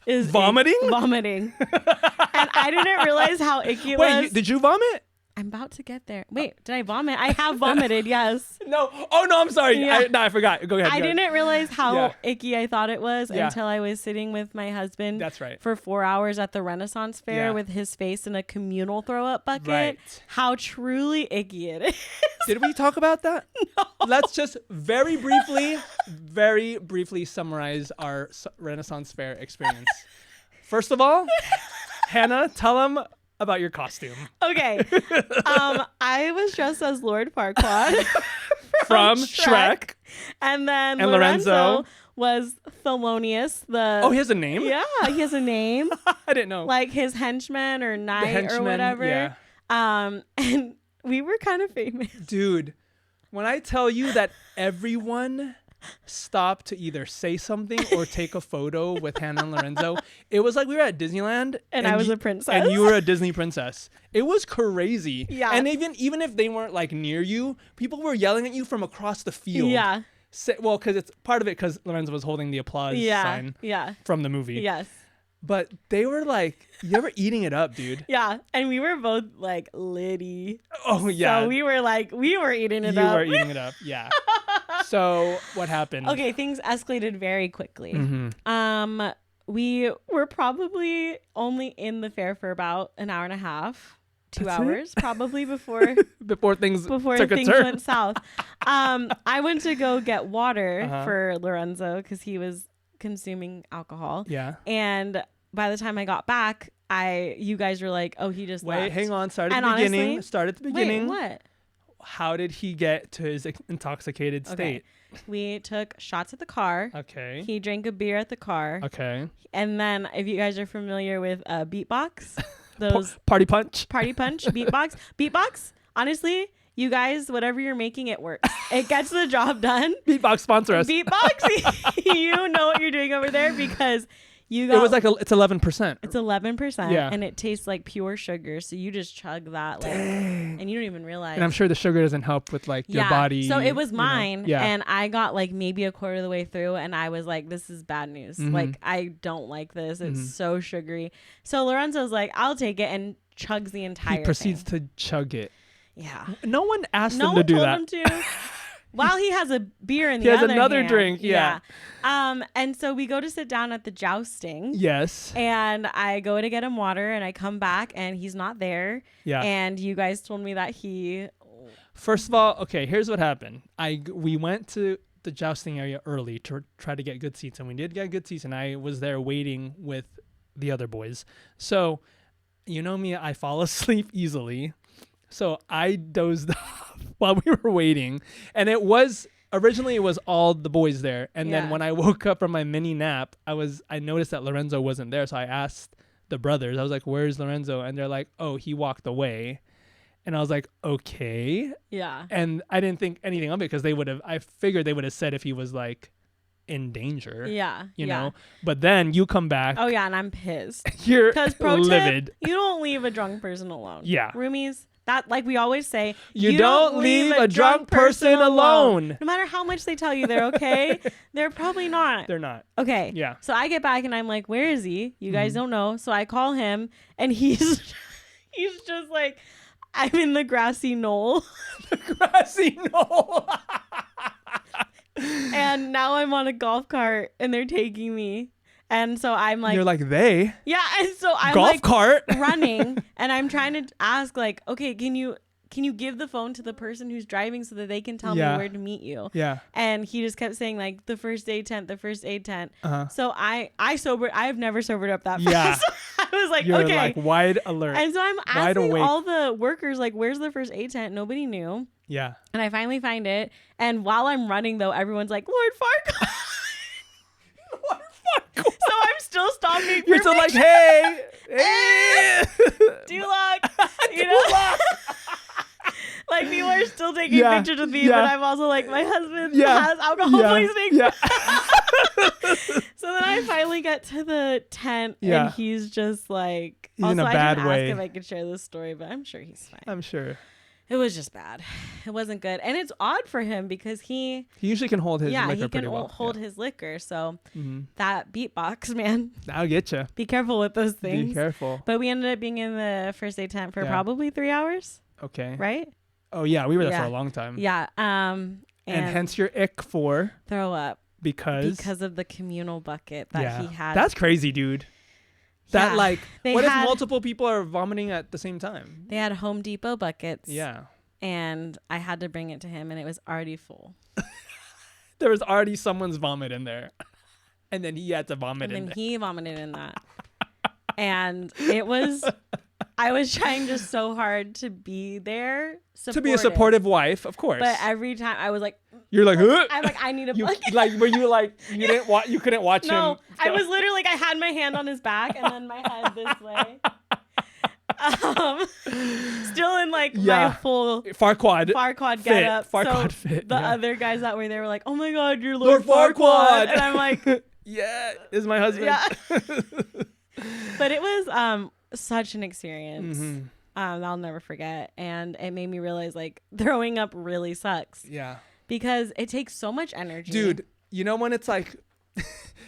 Is vomiting? Vomiting. And I didn't realize how icky it was. Wait, did you vomit? I'm about to get there. Wait, did I vomit? I have vomited, yes. No. Oh, no, I'm sorry. Yeah. I forgot. Go ahead. I didn't realize how icky I thought it was Yeah. until I was sitting with my husband That's right. for 4 hours at the Renaissance Fair with his face in a communal throw-up bucket. Right. How truly icky it is. Did we talk about that? No. Let's just very briefly summarize our Renaissance Fair experience. First of all, Hannah, tell them about your costume. Okay. I was dressed as Lord Farquaad from Shrek. And then Lorenzo was Thelonious. He has a name? Yeah, he has a name. I didn't know. Like his henchman or knight or whatever. Yeah. And we were kind of famous. Dude, when I tell you that everyone stopped to either say something or take a photo with Hannah and Lorenzo, it was like we were at Disneyland and I was a princess and you were a Disney princess. It was crazy. Yeah. And even if they weren't like near you, people were yelling at you from across the field. Yeah. Well, because it's part of it because Lorenzo was holding the applause sign from the movie. Yes. But they were like, you ever eating it up, dude? Yeah. And we were both like litty. Oh, yeah. So we were eating it up. You were eating it up. Yeah. So what happened? Okay. Things escalated very quickly. Mm-hmm. We were probably only in the fair for about an hour and a half, 2 That's hours, it? probably before things took a turn. Went south. I went to go get water for Lorenzo because he was consuming alcohol. Yeah. And by the time I got back, you guys were like, "Oh, he just left." Hang on. Start at the beginning. Wait, what? how did he get to his intoxicated state? We took shots at the car. Okay. He drank a beer at the car. Okay. And then, if you guys are familiar with beatbox, those party punch, beatbox. Honestly, you guys, whatever you're making, it works. It gets the job done. Beatbox sponsor us. Beatbox, you know what you're doing over there because you got. It was like it's 11%. It's 11%. Yeah. And it tastes like pure sugar, so you just chug that, like, and you don't even realize. And I'm sure the sugar doesn't help with like your body. So it was mine, Yeah. and I got like maybe a quarter of the way through, and I was like, "This is bad news. Like, I don't like this. It's so sugary." So Lorenzo's like, "I'll take it," and chugs the entire. He proceeds thing. to chug it. Yeah. No one asked No him to one do told that. him to. While he has a beer in the He has other another hand. drink, yeah. And so we go to sit down at the jousting. Yes. And I go to get him water, and I come back, and he's not there. Yeah. And you guys told me that he. First of all, okay, here's what happened. We went to the jousting area early to try to get good seats, and we did get good seats, and I was there waiting with the other boys. So, you know me, I fall asleep easily. So I dozed off while we were waiting, and originally it was all the boys there. And then when I woke up from my mini nap, I noticed that Lorenzo wasn't there. So I asked the brothers, I was like, "Where's Lorenzo?" And they're like, "Oh, he walked away." And I was like, "Okay." Yeah. And I didn't think anything of it because I figured they would have said if he was like in danger. Yeah. You know? But then you come back. Oh, yeah. And I'm pissed. You're Because livid. You don't leave a drunk person alone. Yeah. Roomies. That, like we always say, you don't leave a drunk person alone. No matter how much they tell you they're okay, they're probably not. They're not. Okay. Yeah. So I get back and I'm like, "Where is he?" You guys don't know. So I call him and he's just like, "I'm in the grassy knoll." The grassy knoll. And now I'm on a golf cart and they're taking me. And so I'm like, you're like, they? Yeah. And so I'm golf like cart running and I'm trying to ask like, "Okay, can you give the phone to the person who's driving so that they can tell me where to meet you?" Yeah. And he just kept saying like the first aid tent. Uh-huh. So I have never sobered up that fast. Yeah. I was like, You're okay. like wide alert. And so I'm asking awake. all the workers like, "Where's the first aid tent?" Nobody knew. Yeah. And I finally find it. And while I'm running though, everyone's like, "Lord Farquaad." Lord Farquaad. So I'm still stopping. You're still like, hey. Duloc. You know? Like people are still taking pictures with me, but I'm also like, my husband has alcohol poisoning. Yeah. So then I finally get to the tent and he's just like, he's also in a I bad didn't way. ask if I could share this story, but I'm sure he's fine. I'm sure. It was just bad. It wasn't good. And it's odd for him because he usually can hold his liquor he can pretty well. hold his liquor. So that beatbox, man. That'll get you. Be careful with those things. Be careful. But we ended up being in the first aid tent for probably 3 hours. Okay. Right? Oh yeah, we were there for a long time. Yeah. And hence your ick for throw up because of the communal bucket that he had. That's crazy, dude. That like, what if multiple people are vomiting at the same time? They had Home Depot buckets. Yeah. And I had to bring it to him, and it was already full. There was already someone's vomit in there, and then he had to vomit in there. And then he vomited in that. And it was, I was trying just so hard to be there. To be a supportive wife, of course. But every time I was like, you're like, huh? I'm like, I need a bucket. Like, were you like, you couldn't watch him? No, I was literally like, I had my hand on his back and then my head this way. Still in like my full Farquaad get up. Farquaad so fit. The other guys that were there were like, "Oh my God, you're Lord Farquaad," and I'm like, "Yeah, this is my husband." Yeah. But it was such an experience. Mm-hmm. I'll never forget, and it made me realize like throwing up really sucks. Yeah, because it takes so much energy, dude. You know when it's like.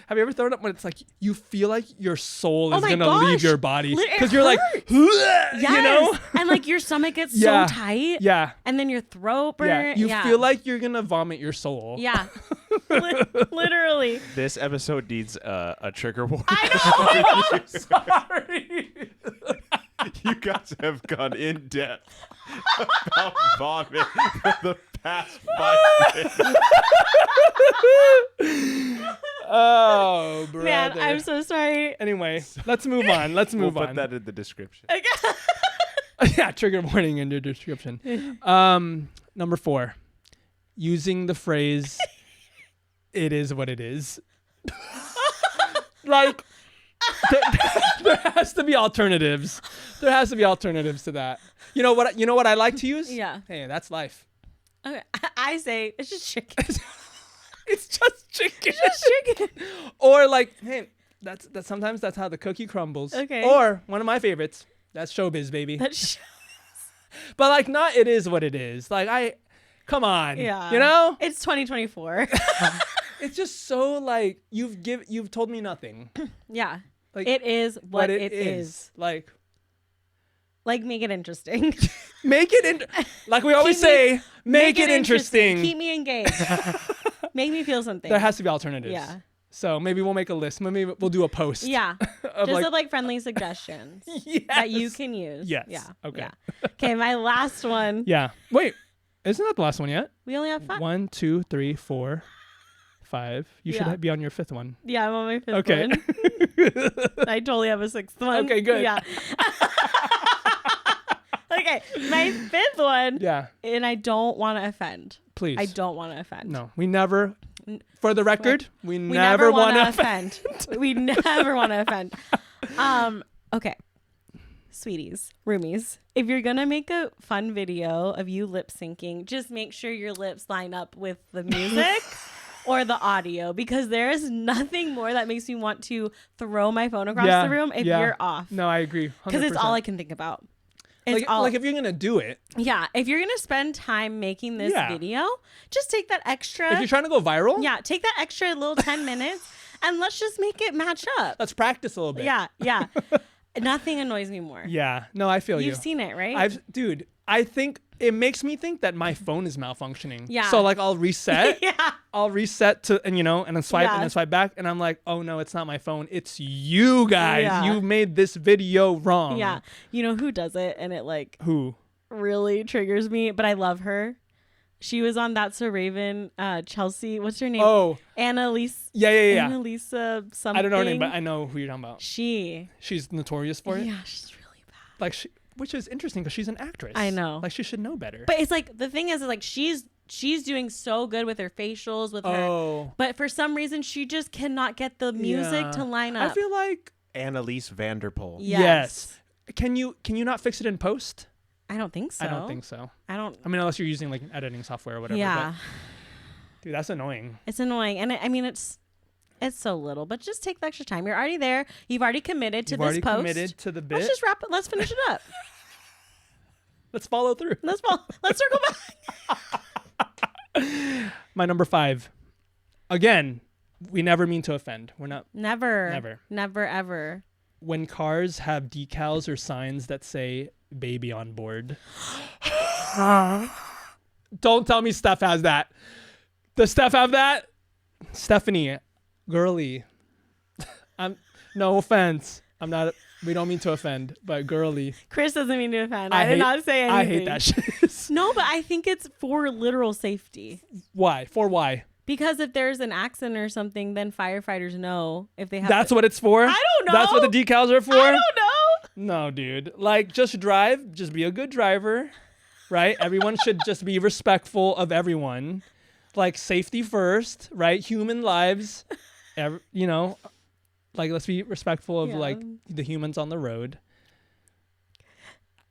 Have you ever thrown up when it's like you feel like your soul is gonna leave your body because you're like, yes. You know, and like your stomach gets so tight, and then your throat burns. You feel like you're gonna vomit your soul. Yeah, literally. This episode needs a trigger warning. I know. Sorry. You guys have gone in depth about vomit for the past 5 minutes. Oh, brother. Man, I'm so sorry. Anyway, let's move on. We'll put that in the description. Yeah, trigger warning in the description. Number 4, using the phrase, it is what it is. Like, there has to be alternatives. There has to be alternatives to that. You know what I like to use? Yeah. Hey, that's life. Okay. I say it's just chicken. It's just chicken. It's just chicken. Or like, hey, that's sometimes that's how the cookie crumbles. Okay. Or one of my favorites, that's showbiz, baby. But like, not it is what it is. Like come on. Yeah. You know? It's 2024. It's just so like you've told me nothing. Yeah. Like, it is what it is. Like make it interesting. Make it like we always say, make it interesting. Keep me engaged. Make me feel something. There has to be alternatives. Yeah. So maybe we'll make a list. Maybe we'll do a post. Yeah. of Just like friendly suggestions that you can use. Yes. Yeah. Okay. Yeah. Okay, my last one. Yeah. Wait, isn't that the last one yet? We only have 5. 1, 2, 3, 4, 5. You should be on your 5th one. Yeah, I'm on my 5th Okay. one. I totally have a 6th one. Okay, good. Yeah. Okay, my 5th one. Yeah. And I don't want to offend. Please. I don't want to offend. No, we never. For the record, we We never want to offend. We never want to offend. Okay. Sweeties, roomies, if you're going to make a fun video of you lip syncing, just make sure your lips line up with the music or the audio, because there is nothing more that makes me want to throw my phone across the room if you're off. No, I agree. 100%. Because it's all I can think about. It's like if you're going to do it. Yeah. If you're going to spend time making this video, just take that extra. If you're trying to go viral. Yeah. Take that extra little 10 minutes and let's just make it match up. Let's practice a little bit. Yeah. Yeah. Nothing annoys me more. Yeah. No, I feel you. You've seen it, right? Dude, I think it makes me think that my phone is malfunctioning. Yeah. So like I'll reset. Yeah. I'll reset to, and then swipe and then swipe back. And I'm like, oh no, it's not my phone. It's you guys. Yeah. You made this video wrong. Yeah. You know who does it? And it like Who? really triggers me, but I love her. She was on That's a Raven, Chelsea. What's her name? Oh. Annalise. Yeah. Annalisa something. I don't know her name, but I know who you're talking about. She's notorious for it. Yeah, she's really bad. Like which is interesting because she's an actress. I know. Like she should know better. But it's like the thing is like she's doing so good with her facials, with her. But for some reason she just cannot get the music to line up. I feel like Annalise Vanderpool. Yes. Can you not fix it in post? I don't think so. I don't think so. I mean, unless you're using like editing software or whatever. Yeah. But, dude, that's annoying. It's annoying, and I mean it's so little, but just take the extra time. You're already there. You've already committed to this post. Committed to the bit. Let's just wrap it. Let's finish it up. Let's follow through. Let's circle back. My number 5. Again, we never mean to offend. We're not. Never ever. When cars have decals or signs that say "baby on board." Don't tell me Steph has that. Does Steph have that? Stephanie, girly. No offense. I'm not. We don't mean to offend, but girly. Kris doesn't mean to offend. I did not say anything. I hate that shit. No, but I think it's for literal safety. Why? For why? Because if there's an accident or something, then firefighters know if they have. That's what it's for? I don't know. That's what the decals are for? I don't know. No, dude. Like, just drive. Just be a good driver, right? Everyone should just be respectful of everyone. Like, safety first, right? Human lives. Like, let's be respectful of, like, the humans on the road.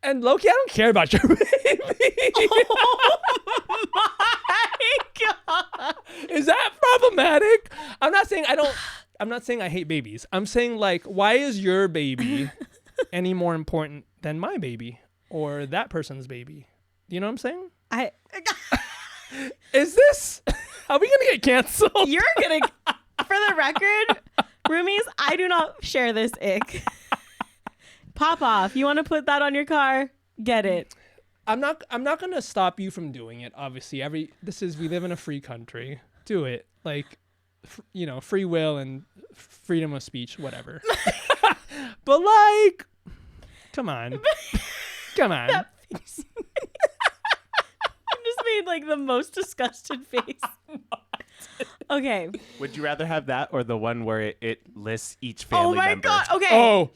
And Loki, I don't care about your baby. Oh my God. Is that problematic? I'm not saying I hate babies. I'm saying, like, why is your baby any more important than my baby or that person's baby? You know what I'm saying? Is this? Are we gonna get canceled? You're gonna. For the record, roomies, I do not share this ick. Pop off. You want to put that on your car? Get it. I'm not gonna stop you from doing it. Obviously, we live in a free country. Do it. Like, free will and freedom of speech, whatever. But like, come on. That face. You just made like the most disgusted face. Okay. Would you rather have that or the one where it lists each family member? Oh my God. Okay. Oh.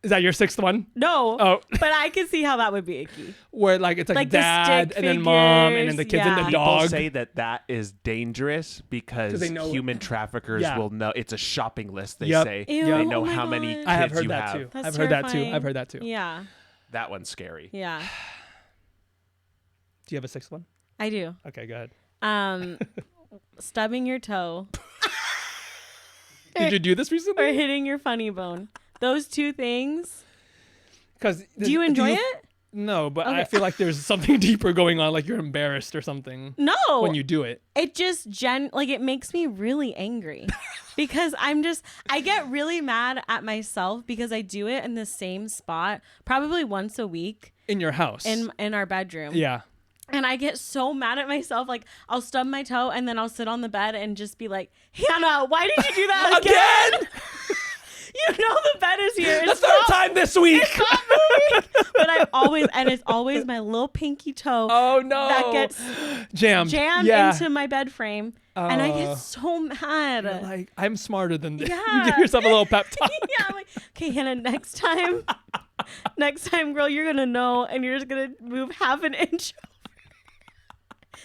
Is that your sixth one? No. Oh. But I can see how that would be icky. Where like it's like the dad stick and then mom and then the kids and the People dog. say that is dangerous because human traffickers will know. It's a shopping list. They say Ew, they know how many kids I have heard you that have. too. That's I've heard that too. terrifying. I've heard that too. Yeah. That one's scary. Yeah. Do you have a sixth one? I do. Okay, go ahead. Stubbing your toe. Did you do this recently? Or hitting your funny bone. Those two things. Because do you enjoy it? No, but I feel like there's something deeper going on, like you're embarrassed or something. No. When you do it. It just it makes me really angry. Because I get really mad at myself because I do it in the same spot probably once a week. In your house. In our bedroom. Yeah. And I get so mad at myself. Like, I'll stub my toe and then I'll sit on the bed and just be like, Hannah, why did you do that again? You know the bed is here. The third time this week. It's not moving. But it's always my little pinky toe. Oh, no. That gets jammed into my bed frame. And I get so mad. You're like, I'm smarter than this. Yeah. You give yourself a little pep talk. Yeah, I'm like, okay, Hannah, next time, girl, you're going to know. And you're just going to move half an inch.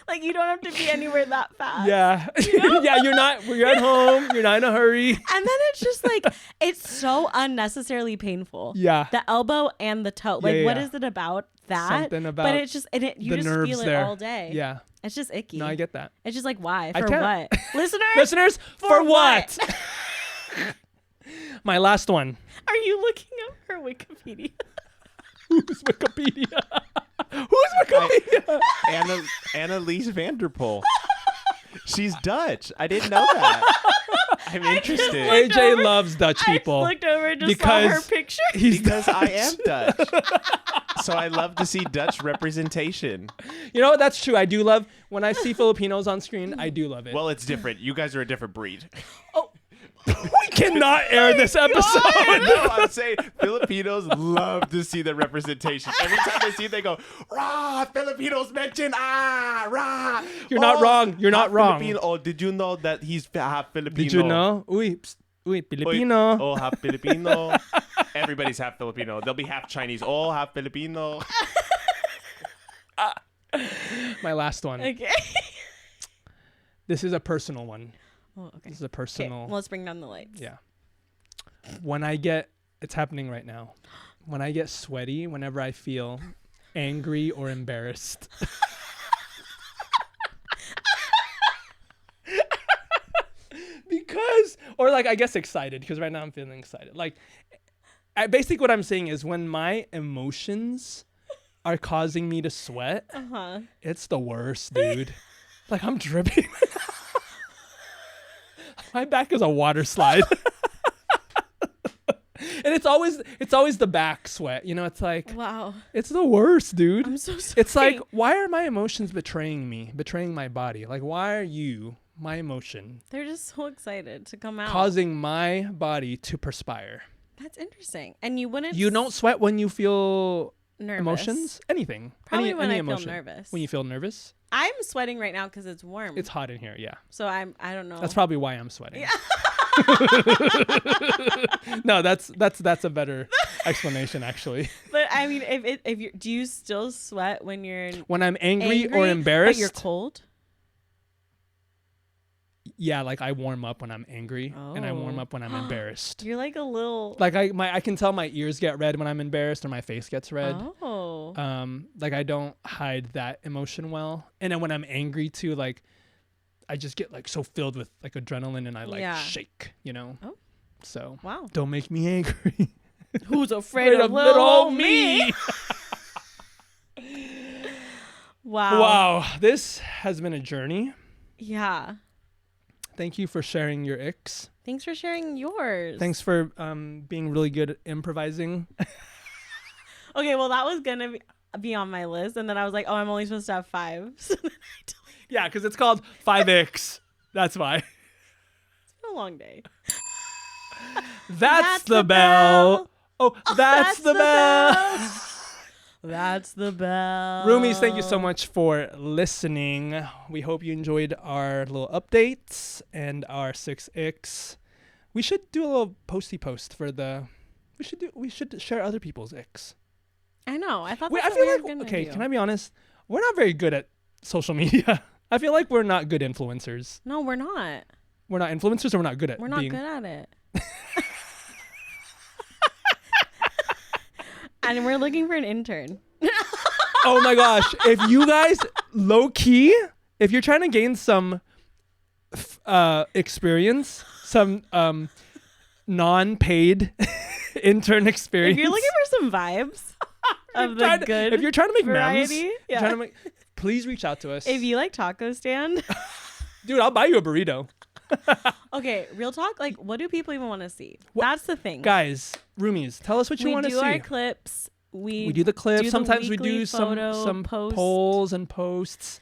Like, you don't have to be anywhere that fast. Yeah. You know? Yeah, you're at home. You're not in a hurry. And then it's just like, it's so unnecessarily painful. Yeah. The elbow and the toe. Like, what is it about that? Something about but it's just, you just feel it all day. Yeah. It's just icky. No, I get that. It's just like, why? For what? Listeners, for what? My last one. Are you looking up her Wikipedia? Who's Wikipedia? Who's Wikipedia? Annelies Vanderpool. She's Dutch. I didn't know that. I'm interested. AJ loves Dutch people. I looked over and just saw her picture. Because I am Dutch. So I love to see Dutch representation. You know what? That's true. I do love when I see Filipinos on screen. I do love it. Well, it's different. You guys are a different breed. Oh. We cannot air this episode. No, I'm saying Filipinos love to see the representation. Every time they see it, they go, "Rah, Filipinos mention rah." You're not wrong. You're not wrong. Filipino. Oh, did you know that he's half Filipino? Did you know? Uy, Filipino. Oh, half Filipino. Everybody's half Filipino. They'll be half Chinese. Oh, half Filipino. My last one. Okay. This is a personal one. Oh, okay. This is a personal. Okay, let's bring down the lights. Yeah. It's happening right now. When I get sweaty, whenever I feel angry or embarrassed. I guess excited, because right now I'm feeling excited. Like, basically what I'm saying is when my emotions are causing me to sweat, it's the worst, dude. Like, I'm dripping. My back is a water slide. And it's always the back sweat. You know, it's like, wow, it's the worst, dude. I'm so sorry. It's like, why are my emotions betraying me, betraying my body? Like, why are you, my emotion, they're just so excited to come out, causing my body to perspire? That's interesting. And you don't sweat when you feel nervous. Anything. Probably any when I emotion. feel nervous. When you feel nervous? I'm sweating right now because it's warm. It's hot in here, yeah. So I don't know. That's probably why I'm sweating. Yeah. No, that's a better explanation, actually. But I mean, if you do you still sweat when I'm angry or embarrassed? But you're cold? Yeah, like I warm up when I'm angry and I warm up when I'm embarrassed. You're like a little like I can tell my ears get red when I'm embarrassed or my face gets red. Oh. Like I don't hide that emotion well. And then when I'm angry too, like I just get like so filled with like adrenaline and I shake, you know? Oh. So wow. Don't make me angry. Who's afraid of little old me? Wow. Wow. This has been a journey. Yeah. Thank you for sharing your icks. Thanks for sharing yours. Thanks for being really good at improvising. Okay, well, that was going to be on my list. And then I was like, oh, I'm only supposed to have 5. So then I deleted. Yeah, because it's called 5 icks. That's why. It's been a long day. That's the bell. Oh, that's the bell. That's the bell. Roomies, thank you so much for listening. We hope you enjoyed our little updates and our 6 icks. We should do a little posty post for the We should share other people's icks. I know. I thought. Wait, I feel like okay. Can I be honest? We're not very good at social media. I feel like we're not good influencers. No, we're not. We're not influencers, or we're not good at. We're not good at it. And we're looking for an intern. Oh my gosh! If you guys low key, if you're trying to gain some experience, some non-paid intern experience. If you're looking for some vibes of the good, if you're trying to make variety, memes, please reach out to us. If you like taco stand, dude, I'll buy you a burrito. Okay, real talk. Like, what do people even want to see? That's the thing, guys. Roomies, tell us what you want to see. We do our clips. We do the clips. Sometimes we do some polls and posts.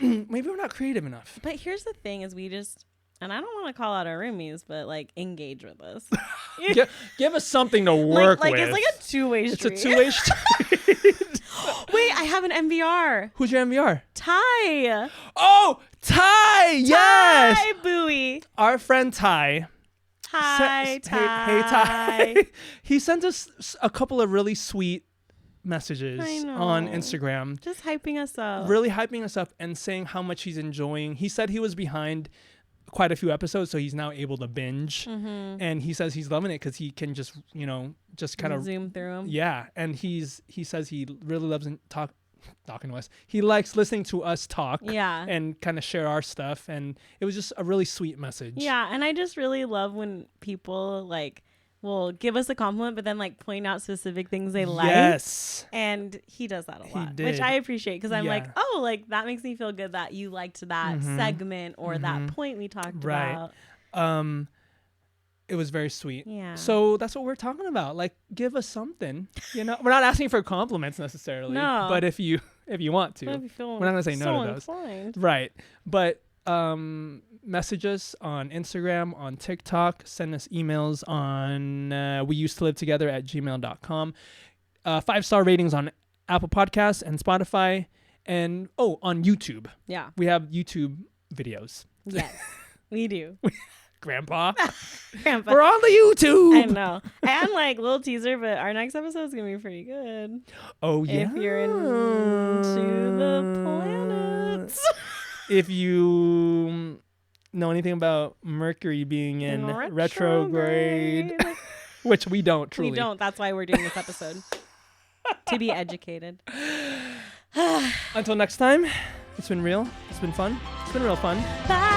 Maybe we're not creative enough. But here's the thing: is we just. And I don't want to call out our roomies, but like engage with us. Give us something to work with. It's like a two-way street. It's a two-way street. Wait, I have an MVR. Who's your MVR? Ty. Oh, Ty. Yes. Ty Bowie. Our friend Ty. Hi, Ty. Hey, Ty. He sent us a couple of really sweet messages on Instagram. Just hyping us up. Really hyping us up and saying how much he's enjoying. He said he was behind quite a few episodes, so he's now able to binge, and he says he's loving it because he can just kind of zoom through them. Yeah, and he says he really loves talking to us. He likes listening to us talk, and kind of share our stuff, and it was just a really sweet message. Yeah, and I just really love when people like will give us a compliment, but then like point out specific things they like. Yes. And he does that a lot, which I appreciate because I'm like, oh, like that makes me feel good that you liked that segment or that point we talked about. It was very sweet. Yeah. So that's what we're talking about. Like, give us something. We're not asking for compliments necessarily. No. But if you want to, we're not gonna say no to those. Inclined. Right. But message us on Instagram, on TikTok, send us emails on weusedtolivetogether@gmail.com. 5-star ratings on Apple Podcasts and Spotify, and on YouTube. Yeah. We have YouTube videos. Yes, we do. Grandpa. We're on the YouTube. I know. And like little teaser, but our next episode is gonna be pretty good. Oh yeah. If you're into the planets. If you know anything about Mercury being in retrograde, which we don't truly. We don't. That's why we're doing this episode. To be educated. Until next time, it's been real. It's been fun. It's been real fun. Bye.